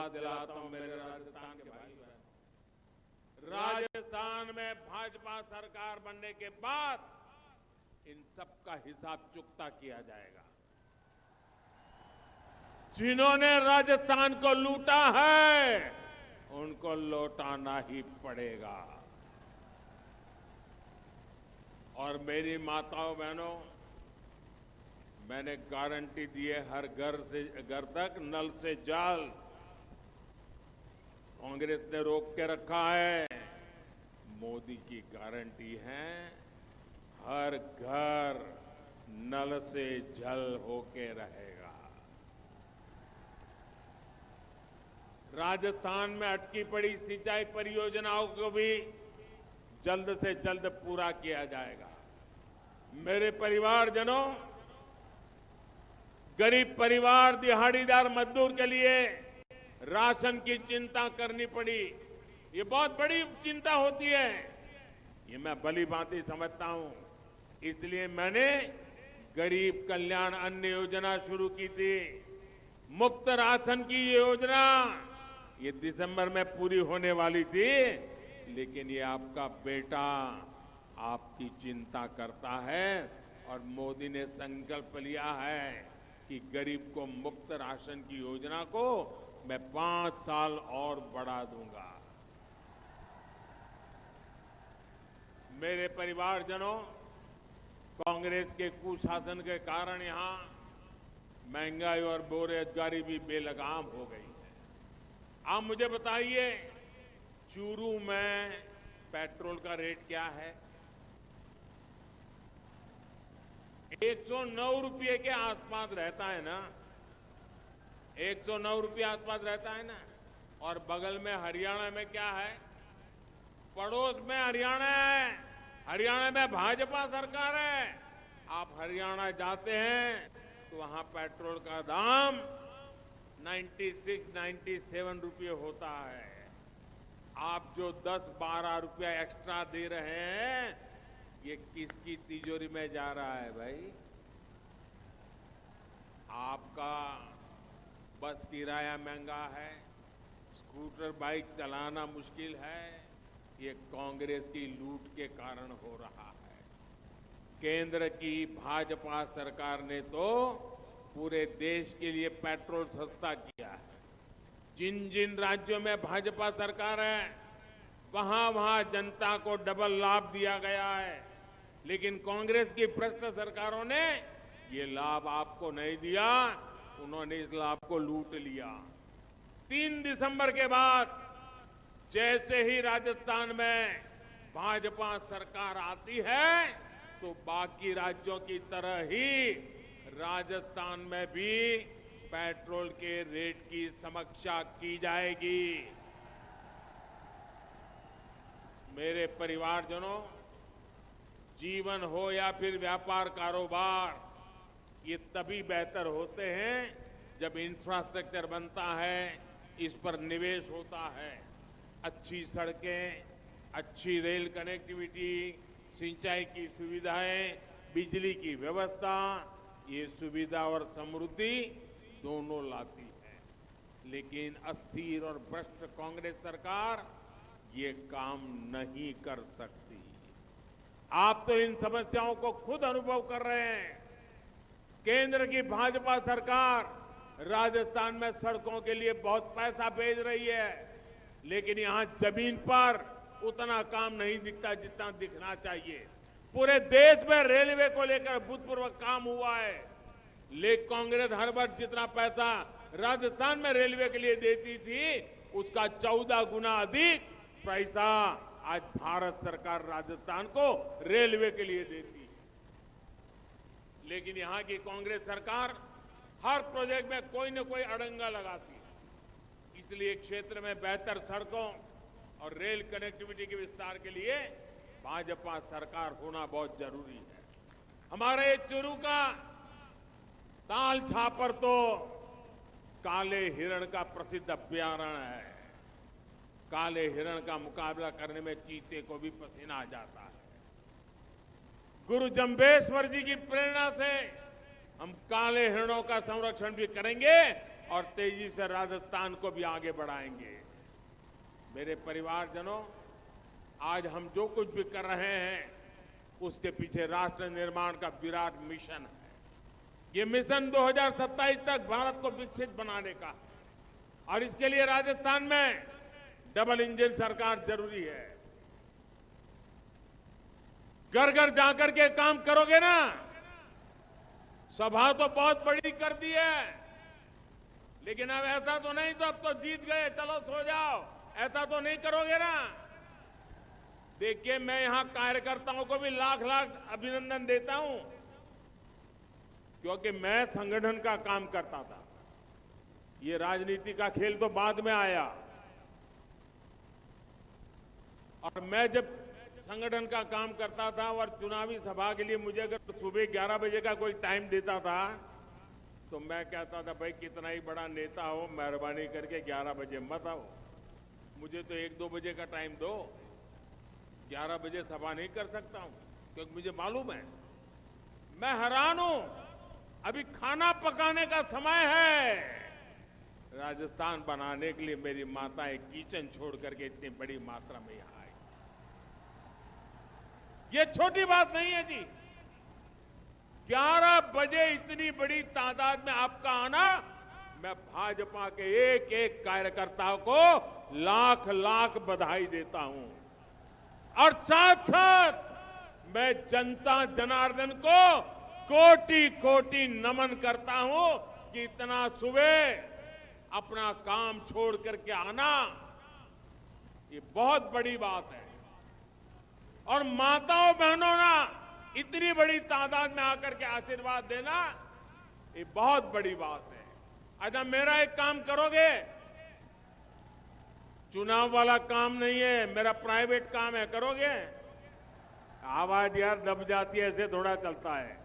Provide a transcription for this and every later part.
दिलाता हूं मेरे राजस्थान के भाई बहन, राजस्थान में भाजपा सरकार बनने के बाद इन सब का हिसाब चुकता किया जाएगा। जिन्होंने राजस्थान को लूटा है उनको लौटाना ही पड़ेगा। और मेरी माताओं बहनों, मैंने गारंटी दी है, हर घर तक नल से जल। कांग्रेस ने रोक के रखा है, मोदी की गारंटी है हर घर नल से जल होके रहेगा। राजस्थान में अटकी पड़ी सिंचाई परियोजनाओं को भी जल्द से जल्द पूरा किया जाएगा। मेरे परिवारजनों, गरीब परिवार, दिहाड़ीदार मजदूर के लिए राशन की चिंता करनी पड़ी, ये बहुत बड़ी चिंता होती है, ये मैं भली भांति समझता हूं। इसलिए मैंने गरीब कल्याण अन्न योजना शुरू की थी। मुफ्त राशन की ये योजना ये दिसंबर में पूरी होने वाली थी, लेकिन ये आपका बेटा आपकी चिंता करता है और मोदी ने संकल्प लिया है कि गरीब को मुफ्त राशन की योजना को मैं 5 साल और बढ़ा दूंगा। मेरे परिवारजनों, कांग्रेस के कुशासन के कारण यहां महंगाई और बेरोजगारी भी बेलगाम हो गई है। आप मुझे बताइए, चूरू में पेट्रोल का रेट क्या है? 109 रुपये के आसपास रहता है ना, 109 रुपये आसपास रहता है ना। और बगल में हरियाणा में क्या है? पड़ोस में हरियाणा है, हरियाणा में भाजपा सरकार है। आप हरियाणा जाते हैं तो वहां पेट्रोल का दाम 96-97 रुपये होता है। आप जो 10-12 रुपया एक्स्ट्रा दे रहे हैं, ये किसकी तिजोरी में जा रहा है भाई? आपका बस किराया महंगा है, स्कूटर बाइक चलाना मुश्किल है, ये कांग्रेस की लूट के कारण हो रहा है। केंद्र की भाजपा सरकार ने तो पूरे देश के लिए पेट्रोल सस्ता किया है। जिन जिन राज्यों में भाजपा सरकार है वहां वहां जनता को डबल लाभ दिया गया है, लेकिन कांग्रेस की भ्रष्ट सरकारों ने ये लाभ आपको नहीं दिया, उन्होंने इस लाभ को लूट लिया। 3 दिसंबर के बाद जैसे ही राजस्थान में भाजपा सरकार आती है तो बाकी राज्यों की तरह ही राजस्थान में भी पेट्रोल के रेट की समीक्षा की जाएगी। मेरे परिवारजनों, जीवन हो या फिर व्यापार कारोबार, ये तभी बेहतर होते हैं जब इंफ्रास्ट्रक्चर बनता है, इस पर निवेश होता है। अच्छी सड़कें, अच्छी रेल कनेक्टिविटी, सिंचाई की सुविधाएं, बिजली की व्यवस्था, ये सुविधा और समृद्धि दोनों लाती है। लेकिन अस्थिर और भ्रष्ट कांग्रेस सरकार ये काम नहीं कर सकती। आप तो इन समस्याओं को खुद अनुभव कर रहे हैं। केंद्र की भाजपा सरकार राजस्थान में सड़कों के लिए बहुत पैसा भेज रही है, लेकिन यहां जमीन पर उतना काम नहीं दिखता जितना दिखना चाहिए। पूरे देश में रेलवे को लेकर अभूतपूर्व काम हुआ है, लेकिन कांग्रेस हर वर्ष जितना पैसा राजस्थान में रेलवे के लिए देती थी, उसका 14 गुना अधिक पैसा आज भारत सरकार राजस्थान को रेलवे के लिए देती है। लेकिन यहां की कांग्रेस सरकार हर प्रोजेक्ट में कोई न कोई अड़ंगा लगाती है। इसलिए क्षेत्र में बेहतर सड़कों और रेल कनेक्टिविटी के विस्तार के लिए भाजपा सरकार होना बहुत जरूरी है। हमारे चूरू का ताल छापर तो काले हिरण का प्रसिद्ध अभयारण्य है। काले हिरण का मुकाबला करने में चीते को भी पसीना आ जाता है। गुरु जंबेश्वर जी की प्रेरणा से हम काले हिरणों का संरक्षण भी करेंगे और तेजी से राजस्थान को भी आगे बढ़ाएंगे। मेरे परिवारजनों, आज हम जो कुछ भी कर रहे हैं उसके पीछे राष्ट्र निर्माण का विराट मिशन है। ये मिशन 2027 तक भारत को विकसित बनाने का है और इसके लिए राजस्थान में डबल इंजन सरकार जरूरी है। घर घर जाकर के काम करोगे ना। सभा तो बहुत बड़ी कर दी है, लेकिन अब ऐसा तो नहीं तो अब तो जीत गए चलो सो जाओ, ऐसा तो नहीं करोगे ना। देखिए, मैं यहां कार्यकर्ताओं को भी लाख लाख अभिनंदन देता हूं, क्योंकि मैं संगठन का काम करता था। ये राजनीति का खेल तो बाद में आया, और मैं जब संगठन का काम करता था और चुनावी सभा के लिए मुझे अगर सुबह 11 बजे का कोई टाइम देता था तो मैं कहता था, भाई कितना ही बड़ा नेता हो, मेहरबानी करके 11 बजे मत आओ, मुझे तो 1-2 बजे का टाइम दो। 11 बजे सभा नहीं कर सकता हूं, क्योंकि मुझे मालूम है। मैं हैरान हूं, अभी खाना पकाने का समय है। राजस्थान बनाने के लिए मेरी माताएं किचन छोड़ करके इतनी बड़ी मात्रा में यहां आई। ये छोटी बात नहीं है जी। 11 बजे इतनी बड़ी तादाद में आपका आना, मैं भाजपा के एक एक कार्यकर्ता को लाख लाख बधाई देता हूं, और साथ साथ मैं जनता जनार्दन को कोटि कोटि नमन करता हूं कि इतना सुबह अपना काम छोड़ करके आना, ये बहुत बड़ी बात है। और माताओं बहनों ना इतनी बड़ी तादाद में आकर के आशीर्वाद देना, ये बहुत बड़ी बात है। अच्छा, मेरा एक काम करोगे? चुनाव वाला काम नहीं है, मेरा प्राइवेट काम है, करोगे? आवाज यार दब जाती है, ऐसे थोड़ा चलता है।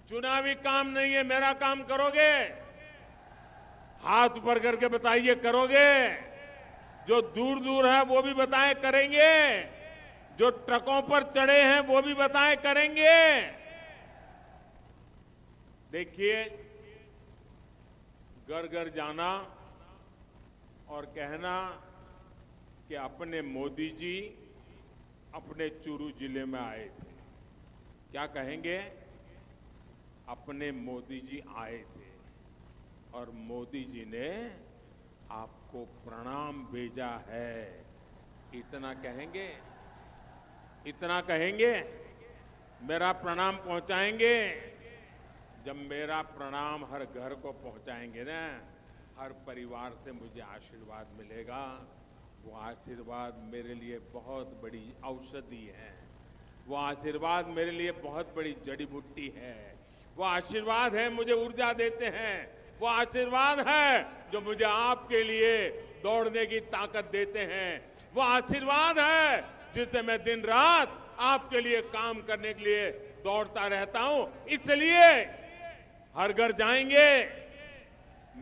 चुनावी काम नहीं है, मेरा काम करोगे? हाथ ऊपर करके बताइए, करोगे? जो दूर दूर है वो भी बताएं, करेंगे? जो ट्रकों पर चढ़े हैं वो भी बताएं, करेंगे? देखिए, घर घर जाना और कहना कि अपने मोदी जी अपने चूरू जिले में आए थे। क्या कहेंगे? अपने मोदी जी आए थे और मोदी जी ने आपको प्रणाम भेजा है, इतना कहेंगे? इतना कहेंगे? मेरा प्रणाम पहुंचाएंगे? जब मेरा प्रणाम हर घर को पहुंचाएंगे ना, हर परिवार से मुझे आशीर्वाद मिलेगा। वो आशीर्वाद मेरे लिए बहुत बड़ी औषधि है, वो आशीर्वाद मेरे लिए बहुत बड़ी जड़ी बूटी है, वो आशीर्वाद है मुझे ऊर्जा देते हैं, वो आशीर्वाद है जो मुझे आपके लिए दौड़ने की ताकत देते हैं, वो आशीर्वाद है जिससे मैं दिन रात आपके लिए काम करने के लिए दौड़ता रहता हूं। इसलिए हर घर जाएंगे,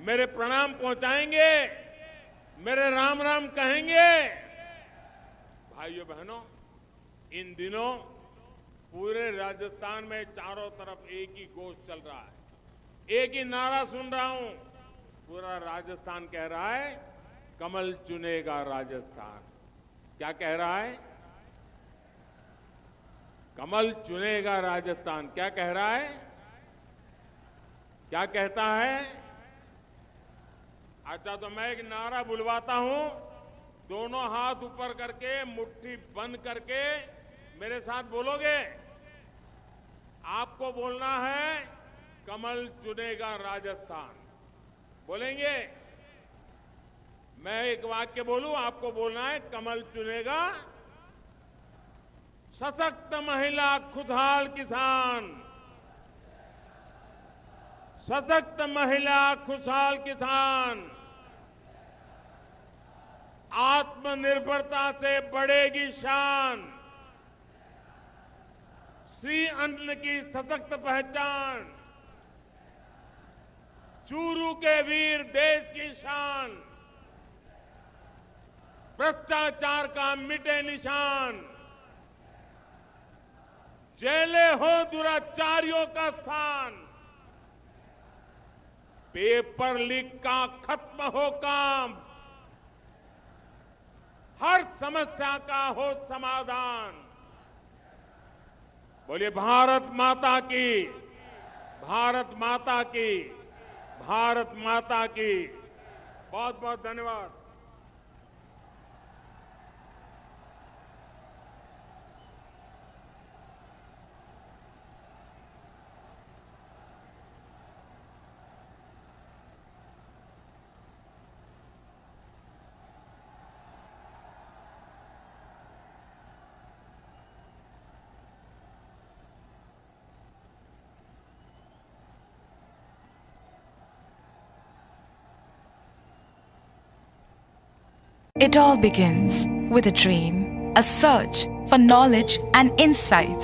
मेरे प्रणाम पहुंचाएंगे, मेरे राम राम कहेंगे। भाइयों बहनों, इन दिनों पूरे राजस्थान में चारों तरफ एक ही घोष चल रहा है, एक ही नारा सुन रहा हूं। पूरा राजस्थान कह रहा है, कमल चुनेगा राजस्थान। क्या कह रहा है? कमल चुनेगा राजस्थान। क्या कह रहा है? क्या कहता है? अच्छा, तो मैं एक नारा बुलवाता हूं, दोनों हाथ ऊपर करके मुट्ठी बंद करके मेरे साथ बोलोगे। आपको बोलना है, कमल चुनेगा राजस्थान। बोलेंगे? मैं एक वाक्य बोलूं, आपको बोलना है, कमल चुनेगा। सशक्त महिला, खुशहाल किसान। सशक्त महिला, खुशहाल किसान। आत्मनिर्भरता से बढ़ेगी शान। श्री अन्न की सशक्त पहचान। चूरू के वीर देश की शान। भ्रष्टाचार का मिटे निशान। जेलें हो दुराचारियों का स्थान। पेपर लीक का खत्म हो काम, हर समस्या का हो समाधान। बोलिए भारत माता की, भारत माता की, भारत माता की। बहुत बहुत धन्यवाद। It all begins with a dream, a search for knowledge and insights.